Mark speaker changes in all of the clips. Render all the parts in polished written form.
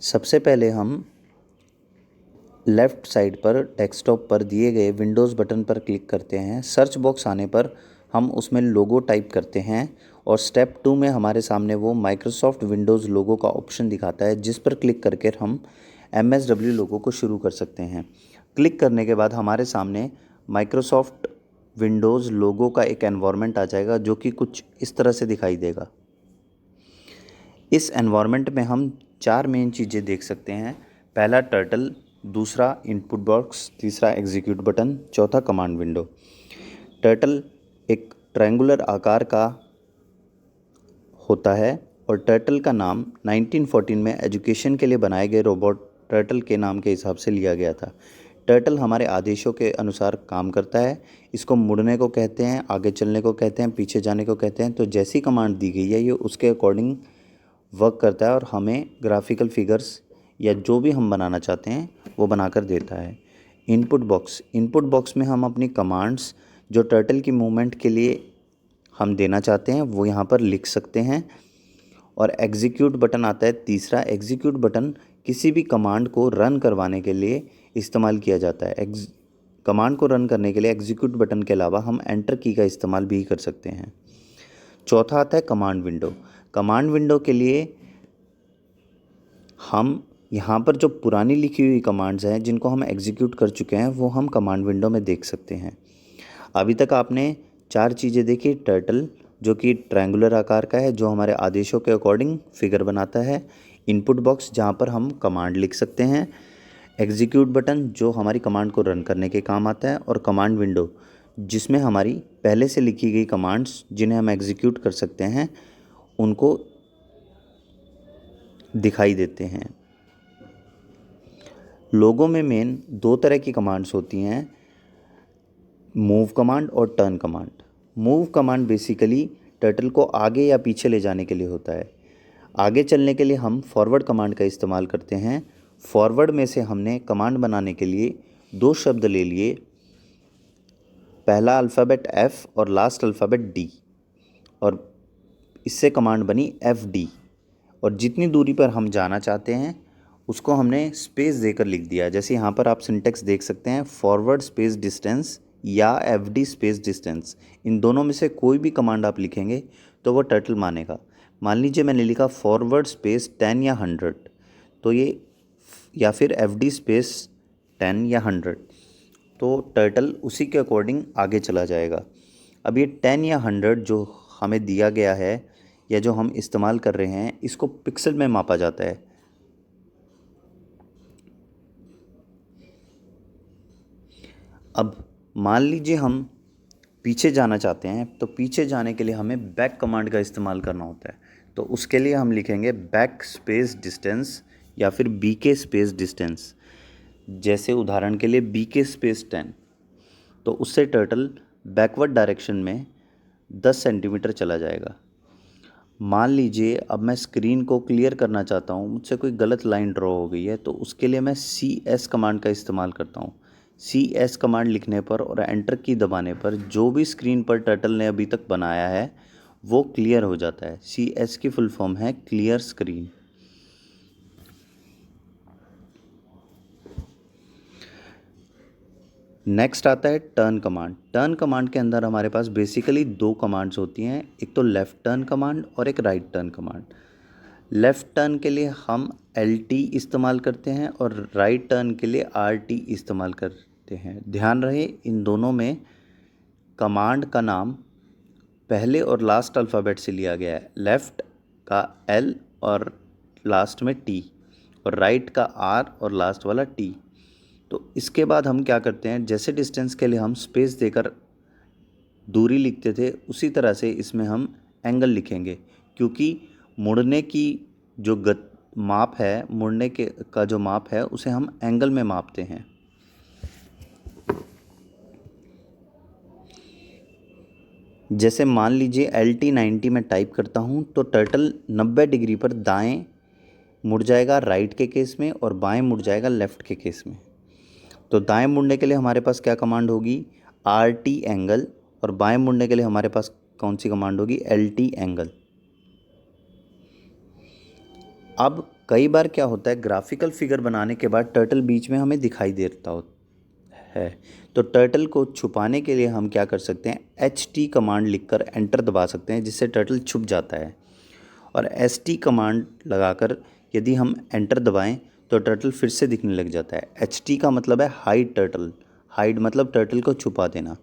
Speaker 1: सबसे पहले हम लेफ़्ट साइड पर डेस्कटॉप पर दिए गए विंडोज़ बटन पर क्लिक करते हैं। सर्च बॉक्स आने पर हम उसमें लोगो टाइप करते हैं और स्टेप 2 में हमारे सामने वो माइक्रोसॉफ्ट विंडोज़ लोगो का ऑप्शन दिखाता है, जिस पर क्लिक करके हम MSW लोगो को शुरू कर सकते हैं। क्लिक करने के बाद हमारे सामने माइक्रोसॉफ्ट विंडोज़ लोगो का एक एनवायरनमेंट आ जाएगा, जो कि कुछ इस तरह से दिखाई देगा। इस एनवायरनमेंट में हम 4 मेन चीज़ें देख सकते हैं। पहला टर्टल, दूसरा इनपुट बॉक्स, तीसरा एग्जीक्यूट बटन, चौथा कमांड विंडो। टर्टल एक ट्रायंगुलर आकार का होता है और टर्टल का नाम 1914 में एजुकेशन के लिए बनाए गए रोबोट टर्टल के नाम के हिसाब से लिया गया था। टर्टल हमारे आदेशों के अनुसार काम करता है। इसको मुड़ने को कहते हैं, आगे चलने को कहते हैं, पीछे जाने को कहते हैं। तो जैसी कमांड दी गई है ये उसके अकॉर्डिंग वर्क करता है और हमें ग्राफिकल फिगर्स या जो भी हम बनाना चाहते हैं वो बनाकर देता है। इनपुट बॉक्स में हम अपनी कमांड्स जो टर्टल की मूवमेंट के लिए हम देना चाहते हैं वो यहाँ पर लिख सकते हैं। और एग्जीक्यूट बटन आता है तीसरा। एग्जीक्यूट बटन किसी भी कमांड को रन करवाने के लिए इस्तेमाल किया जाता है। कमांड को रन करने के लिए एग्जीक्यूट बटन के अलावा हम एंटर की का इस्तेमाल भी कर सकते हैं। चौथा आता है कमांड विंडो। कमांड विंडो के लिए हम यहाँ पर जो पुरानी लिखी हुई कमांड्स हैं जिनको हम एग्जीक्यूट कर चुके हैं वो हम कमांड विंडो में देख सकते हैं। अभी तक आपने 4 चीज़ें देखी। टर्टल जो कि ट्रायंगुलर आकार का है, जो हमारे आदेशों के अकॉर्डिंग फिगर बनाता है। इनपुट बॉक्स जहाँ पर हम कमांड लिख सकते हैं। एग्जीक्यूट बटन जो हमारी कमांड को रन करने के काम आता है। और कमांड विंडो जिसमें हमारी पहले से लिखी गई कमांड्स जिन्हें हम एग्जीक्यूट कर सकते हैं उनको दिखाई देते हैं। लोगों में मेन 2 तरह की कमांड्स होती हैं, मूव कमांड और turn command. Move command basically turtle को आगे या पीछे ले जाने के लिए होता है। आगे चलने के लिए हम फॉरवर्ड कमांड का इस्तेमाल करते हैं। फॉरवर्ड में से हमने कमांड बनाने के लिए 2 शब्द ले लिए, पहला अल्फ़ाबेट F और लास्ट अल्फ़ाबेट D, और इससे कमांड बनी FD। और जितनी दूरी पर हम जाना चाहते हैं उसको हमने स्पेस देकर लिख दिया। जैसे यहाँ पर आप सिंटेक्स देख सकते हैं, फॉरवर्ड स्पेस डिस्टेंस या FD स्पेस डिस्टेंस। इन दोनों में से कोई भी कमांड आप लिखेंगे तो वो टर्टल मानेगा। मान लीजिए मैंने लिखा फॉरवर्ड स्पेस 10 या 100, तो ये या फिर FD स्पेस 10 या 100, तो टर्टल उसी के अकॉर्डिंग आगे चला जाएगा। अब ये 10 या 100 जो हमें दिया गया है या जो हम इस्तेमाल कर रहे हैं इसको पिक्सल में मापा जाता है। अब मान लीजिए हम पीछे जाना चाहते हैं, तो पीछे जाने के लिए हमें बैक कमांड का इस्तेमाल करना होता है। तो उसके लिए हम लिखेंगे बैक स्पेस डिस्टेंस या फिर BK स्पेस डिस्टेंस। जैसे उदाहरण के लिए BK स्पेस 10, तो उससे टर्टल बैकवर्ड डायरेक्शन में 10 सेंटीमीटर चला जाएगा। मान लीजिए अब मैं स्क्रीन को क्लियर करना चाहता हूँ, मुझसे कोई गलत लाइन ड्रॉ हो गई है, तो उसके लिए मैं CS कमांड का इस्तेमाल करता हूँ। CS कमांड लिखने पर और एंटर की दबाने पर जो भी स्क्रीन पर टर्टल ने अभी तक बनाया है वो क्लियर हो जाता है। CS की फुल फॉर्म है क्लियर स्क्रीन। नेक्स्ट आता है टर्न कमांड। टर्न कमांड के अंदर हमारे पास बेसिकली 2 कमांड्स होती हैं, एक तो लेफ़्ट टर्न कमांड और एक right turn command. Left turn के लिए हम LT इस्तेमाल करते हैं और राइट टर्न के लिए RT इस्तेमाल करते हैं। ध्यान रहे इन दोनों में कमांड का नाम पहले और लास्ट अल्फ़ाबेट से लिया गया है। लेफ़्ट का L और लास्ट में T, और राइट का R और लास्ट वाला T। तो इसके बाद हम क्या करते हैं, जैसे डिस्टेंस के लिए हम स्पेस देकर दूरी लिखते थे उसी तरह से इसमें हम एंगल लिखेंगे, क्योंकि मुड़ने की जो माप है, मुड़ने के का जो माप है उसे हम एंगल में मापते हैं। जैसे मान लीजिए LT 90 में टाइप करता हूँ तो टर्टल 90 डिग्री पर दाएं मुड़ जाएगा राइट के केस में और बाएं मुड़ जाएगा लेफ़्ट के केस में। तो दाएं मुड़ने के लिए हमारे पास क्या कमांड होगी, RT एंगल, और बाएं मुड़ने के लिए हमारे पास कौन सी कमांड होगी, LT एंगल। अब कई बार क्या होता है, ग्राफिकल फिगर बनाने के बाद टर्टल बीच में हमें दिखाई देता है, तो टर्टल को छुपाने के लिए हम क्या कर सकते हैं, HT कमांड लिखकर एंटर दबा सकते हैं, जिससे टर्टल छुप जाता है। और ST कमांड लगाकर यदि हम एंटर दबाएं तो टर्टल फिर से दिखने लग जाता है। HT का मतलब है हाइड टर्टल, हाइड मतलब टर्टल को छुपा देना,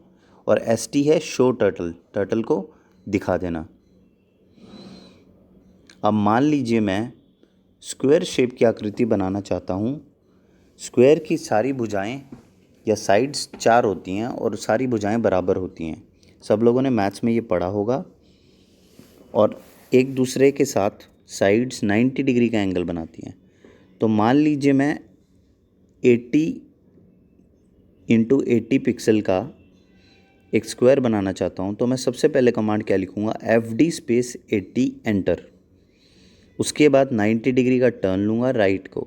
Speaker 1: और ST है शो टर्टल, टर्टल को दिखा देना। अब मान लीजिए मैं स्क्वायर शेप की आकृति बनाना चाहता हूँ। स्क्वायर की सारी भुजाएं या साइड्स 4 होती हैं और सारी भुजाएं बराबर होती हैं। सब लोगों ने मैथ्स में ये पढ़ा होगा। और एक दूसरे के साथ साइड्स 90 डिग्री का एंगल बनाती हैं। तो मान लीजिए मैं 80 इंटू 80 पिक्सल का एक स्क्वायर बनाना चाहता हूँ, तो मैं सबसे पहले कमांड क्या लिखूँगा, FD स्पेस 80 एंटर। उसके बाद 90 डिग्री का टर्न लूँगा राइट को,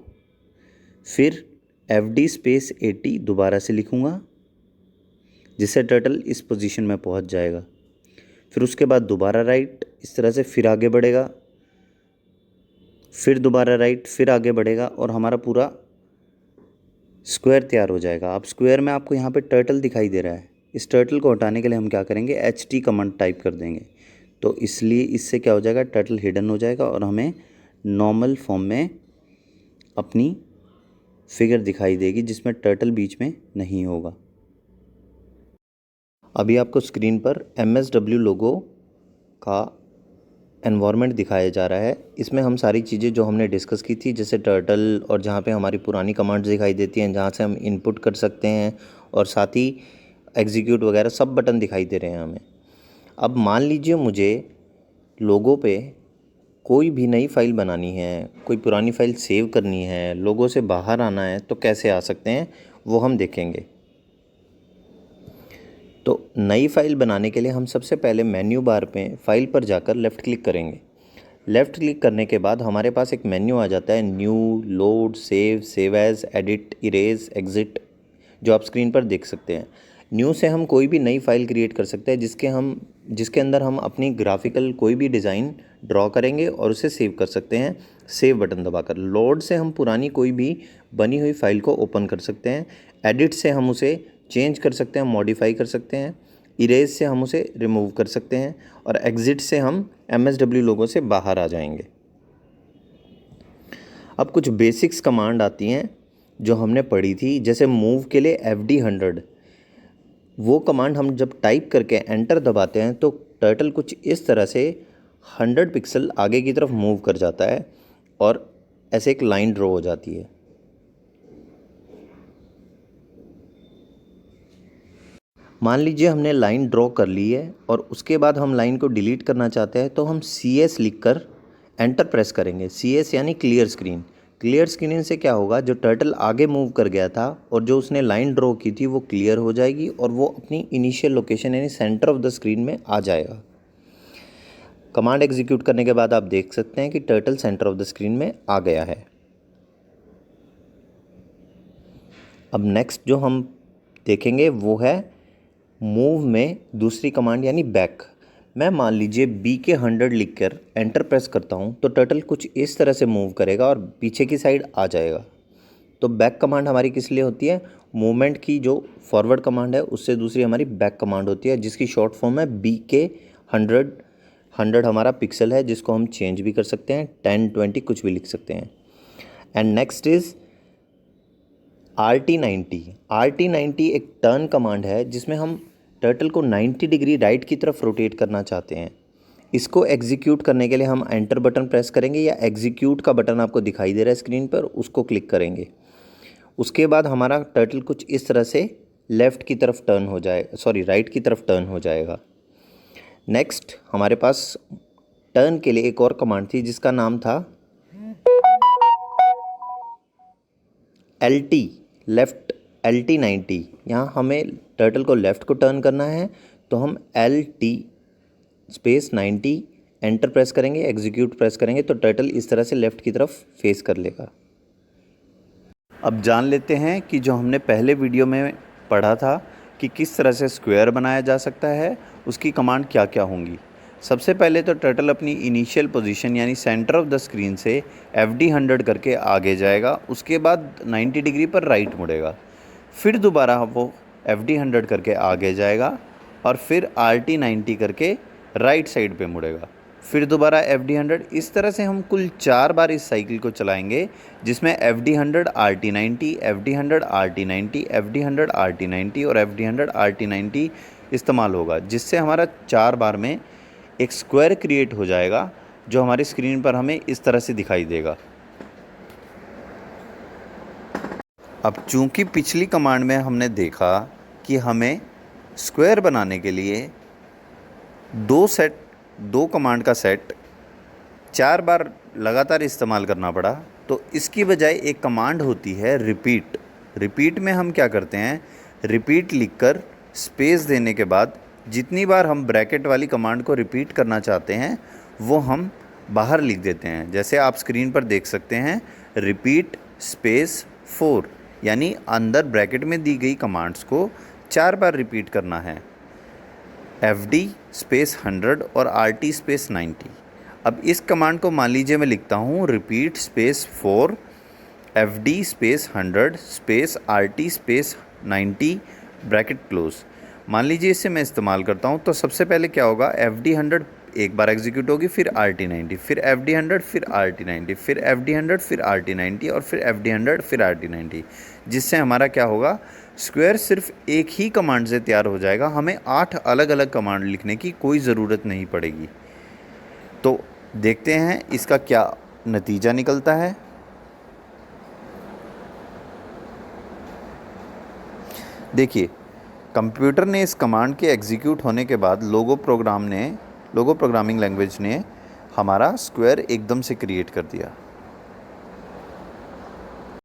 Speaker 1: फिर FD स्पेस 80 दोबारा से लिखूँगा, जिससे टर्टल इस पोजीशन में पहुँच जाएगा। फिर उसके बाद दोबारा राइट, इस तरह से फिर आगे बढ़ेगा, फिर दोबारा राइट, फिर आगे बढ़ेगा और हमारा पूरा स्क्वायर तैयार हो जाएगा। अब स्क्वायर में आपको यहाँ पे टर्टल दिखाई दे रहा है। इस टर्टल को हटाने के लिए हम क्या करेंगे, HT कमांड टाइप कर देंगे। तो इसलिए इससे क्या हो जाएगा, टर्टल हिडन हो जाएगा और हमें नॉर्मल फॉर्म में अपनी फिगर दिखाई देगी, जिसमें टर्टल बीच में नहीं होगा। अभी आपको स्क्रीन पर MSW लोगो का एनवायरनमेंट दिखाया जा रहा है। इसमें हम सारी चीज़ें जो हमने डिस्कस की थी, जैसे टर्टल, और जहाँ पे हमारी पुरानी कमांड्स दिखाई देती हैं, जहाँ से हम इनपुट कर सकते हैं, और साथ ही एग्जीक्यूट वगैरह सब बटन दिखाई दे रहे हैं हमें। अब मान लीजिए मुझे लोगो पे कोई भी नई फाइल बनानी है, कोई पुरानी फाइल सेव करनी है, लोगो से बाहर आना है, तो कैसे आ सकते हैं वो हम देखेंगे। तो नई फाइल बनाने के लिए हम सबसे पहले मेन्यू बार पे फाइल पर जाकर लेफ़्ट क्लिक करेंगे। लेफ़्ट क्लिक करने के बाद हमारे पास एक मेन्यू आ जाता है, new, load, save as, edit, erase, exit, जो आप स्क्रीन पर देख सकते हैं। न्यू से हम कोई भी नई फाइल क्रिएट कर सकते हैं, जिसके अंदर हम अपनी ग्राफिकल कोई भी डिज़ाइन ड्रॉ करेंगे और उसे सेव कर सकते हैं, सेव बटन दबाकर। लोड से हम पुरानी कोई भी बनी हुई फाइल को ओपन कर सकते हैं। एडिट से हम उसे चेंज कर सकते हैं, मॉडिफाई कर सकते हैं। इरेज से हम उसे रिमूव कर सकते हैं, और एग्जिट से हम MSW लोगो से बाहर आ जाएंगे। अब कुछ बेसिक्स कमांड आती हैं जो हमने पढ़ी थी, जैसे मूव के लिए FD 100। वो कमांड हम जब टाइप करके एंटर दबाते हैं तो टर्टल कुछ इस तरह से 100 पिक्सल आगे की तरफ मूव कर जाता है और ऐसे एक लाइन ड्रॉ हो जाती है। मान लीजिए हमने लाइन ड्रॉ कर ली है और उसके बाद हम लाइन को डिलीट करना चाहते हैं, तो हम CS लिखकर एंटर प्रेस करेंगे। CS यानी क्लियर स्क्रीन। क्लियर स्क्रीन से क्या होगा, जो टर्टल आगे मूव कर गया था और जो उसने लाइन ड्रॉ की थी वो क्लियर हो जाएगी और वो अपनी इनिशियल लोकेशन यानी सेंटर ऑफ द स्क्रीन में आ जाएगा। कमांड एग्जीक्यूट करने के बाद आप देख सकते हैं कि turtle centre of the screen में आ गया है। अब नेक्स्ट जो हम देखेंगे वो है मूव में दूसरी कमांड यानी बैक। मैं मान लीजिए B के 100 लिखकर एंटर प्रेस करता हूं, तो टर्टल कुछ इस तरह से मूव करेगा और पीछे की साइड आ जाएगा। तो बैक कमांड हमारी किस लिए होती है, मूवमेंट की जो फॉरवर्ड कमांड है उससे दूसरी हमारी बैक कमांड होती है, जिसकी शॉर्ट फॉर्म है B के 100। 100 हमारा पिक्सल है, जिसको हम चेंज भी कर सकते हैं, 10, 20 कुछ भी लिख सकते हैं। And next is RT90। RT90 एक टर्न कमांड है जिसमें हम टर्टल को 90 डिग्री राइट की तरफ रोटेट करना चाहते हैं। इसको एग्जीक्यूट करने के लिए हम एंटर बटन प्रेस करेंगे, या एग्जीक्यूट का बटन आपको दिखाई दे रहा है स्क्रीन पर, उसको क्लिक करेंगे। उसके बाद हमारा टर्टल कुछ इस तरह से लेफ़्ट की तरफ टर्न हो जाएगा, राइट की तरफ टर्न हो जाएगा। नेक्स्ट हमारे पास टर्न के लिए एक और कमांड थी जिसका नाम था LT, लेफ़्ट, LT90। यहाँ हमें टर्टल को लेफ़्ट को टर्न करना है, तो हम LT स्पेस 90 एंटर प्रेस करेंगे, एग्जीक्यूट प्रेस करेंगे, तो टर्टल इस तरह से लेफ़्ट की तरफ फेस कर लेगा। अब जान लेते हैं कि जो हमने पहले वीडियो में पढ़ा था कि किस तरह से स्क्वायर बनाया जा सकता है, उसकी कमांड क्या क्या होंगी। सबसे पहले तो टर्टल अपनी इनिशियल पोजीशन यानी सेंटर ऑफ द स्क्रीन से FD 100 करके आगे जाएगा, उसके बाद 90 डिग्री पर राइट मुड़ेगा, फिर दोबारा वो FD 100 करके आगे जाएगा और फिर RT 90 करके राइट साइड पे मुड़ेगा, फिर दोबारा FD 100। इस तरह से हम कुल 4 बार इस साइकिल को चलाएंगे, जिसमें FD 100 RT 90, FD 100 RT 90, FD 100 RT 90 और FD 100 RT 90 इस्तेमाल होगा, जिससे हमारा 4 बार में एक स्क्वायर क्रिएट हो जाएगा जो हमारी स्क्रीन पर हमें इस तरह से दिखाई देगा। अब चूंकि पिछली कमांड में हमने देखा कि हमें स्क्वायर बनाने के लिए दो कमांड का सेट 4 बार लगातार इस्तेमाल करना पड़ा, तो इसकी बजाय एक कमांड होती है रिपीट। रिपीट में हम क्या करते हैं, रिपीट लिखकर स्पेस देने के बाद जितनी बार हम ब्रैकेट वाली कमांड को रिपीट करना चाहते हैं वो हम बाहर लिख देते हैं। जैसे आप स्क्रीन पर देख सकते हैं, रिपीट स्पेस 4, यानी अंदर ब्रैकेट में दी गई कमांड्स को 4 बार रिपीट करना है, FD स्पेस 100 और RT स्पेस 90। अब इस कमांड को मान लीजिए मैं लिखता हूँ repeat space 4 FD space 100 space RT space 90 bracket close. मान लीजिए इससे मैं इस्तेमाल करता हूँ, तो सबसे पहले क्या होगा, FD 100 एक बार एग्जीक्यूट होगी, फिर RT 90, फिर FD 100, फिर RT 90, फिर FD 100, फिर RT 90 और फिर FD 100, फिर RT 90, जिससे हमारा क्या होगा, स्क्वायर सिर्फ एक ही कमांड से तैयार हो जाएगा। हमें 8 अलग अलग कमांड लिखने की कोई ज़रूरत नहीं पड़ेगी। तो देखते हैं इसका क्या नतीजा निकलता है। देखिए, कंप्यूटर ने इस कमांड के एग्जीक्यूट होने के बाद लोगो प्रोग्रामिंग लैंग्वेज ने हमारा स्क्वायर एकदम से क्रिएट कर दिया।